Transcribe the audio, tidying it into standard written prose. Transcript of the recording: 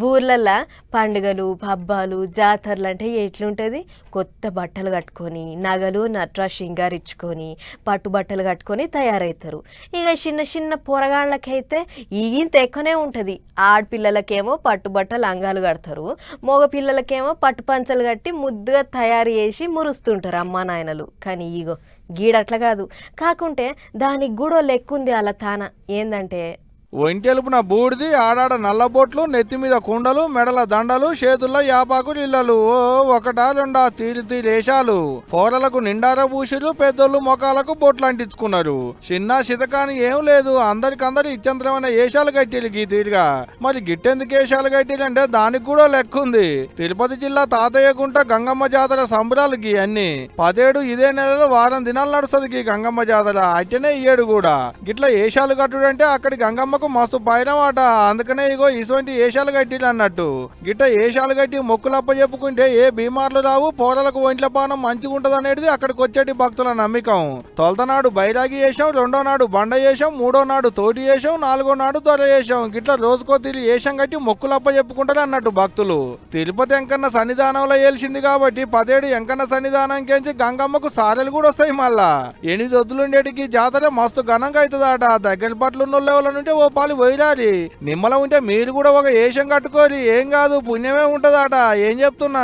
ఊర్లల్లా పండుగలు, పబ్బాలు, జాతరలంటే ఎట్లుంటది? కొత్త బట్టలు కట్టుకొని, నగలు, నట్రా శృంగారించుకొని, పట్టు బట్టలు కట్టుకొని తయారవుతారు. ఇక చిన్న చిన్న పోరగాళ్ళకైతే ఇంత ఎక్కువనే ఉంటుంది. ఆడపిల్లలకేమో పట్టు బట్టలు లంగాలు కడతారు. మగ పిల్లలకేమో పట్టు పంచలు కట్టి ముద్దుగా తయారు చేసి మురుస్తుంటారు అమ్మా నాయనలు. కానీ ఇగో గీడట్లా కాదు. కాకుంటే దానికి కూడా లెక్కుంది అలా తాన. ఏందంటే ఒంటెలుపున బూడిది, ఆడాడ నల్లబొట్లు, నెత్తి మీద కుండలు, మెడల దండలు, చేతుల్లో యాపాకులు ఇళ్ళలు. ఓ ఒకటా రెండా తీరి తీరేశాలు. పోరలకు నిండార పూసిలు, పెద్దోళ్ళు మొఖాలకు బొట్లు అంటించుకున్నారు. చిన్న సితకాని ఏం లేదు, అందరికందరు ఇచ్చంతరమైన ఏషాలు కట్టిలు గీ తీరుగా. మరి గిట్టెందుకు ఏషాలు కట్టిలు అంటే దానికి కూడా లెక్కుంది. తిరుపతి జిల్లా తాతయ్యగుంట గంగమ్మ జాతర సంబరాలు గీ అన్ని 17 ఇదే నెలలో వారం దినాలు నడుస్తుంది గీ గంగమ్మ జాతర. అట్టనే ఇయ్యేడు కూడా. గిట్లా ఏషాలు కట్టుడంటే అక్కడి గంగమ్మ మస్తు పైనమాట. అందుకనే ఇగో ఇటువంటి ఏషాలు కట్టిలు అన్నట్టు. గిట్ట ఏషాలు కట్టి మొక్కులప్ప చెప్పుకుంటే ఏ బీమార్లు రావు, పోరలకు ఒంట్ల పానం మంచిగుంటది అనేది అక్కడికి వచ్చేటి భక్తుల నమ్మకం. తొలతనాడు బైరాగి వేసాం, రెండో నాడు బండ వేసాం, మూడో నాడు తోటి వేసాం, నాలుగో నాడు దొర వేసాం. గిట్లా రోజుకో తిరిగి ఏషం కట్టి మొక్కులప్ప చెప్పుకుంటారు అన్నట్టు భక్తులు. తిరుపతి ఎంకన్న సన్నిధానంలో ఏల్చింది కాబట్టి 17 ఎంకన్న సన్నిధానంకించి గంగమ్మకు సారెలు కూడా వస్తాయి. మళ్ళా 8 వద్దులుండేటికి జాతర మస్తు ఘనంగా అవుతుందట. దగ్గర పట్ల ఉన్న లెవెల్ నుండి ఓ పాలు పోయిరాలి. నిమ్మలం ఉంటే మీరు కూడా ఒక ఏషం కట్టుకోరి, ఏం కాదు, పుణ్యమే ఉంటదట. ఏం చెప్తున్నా.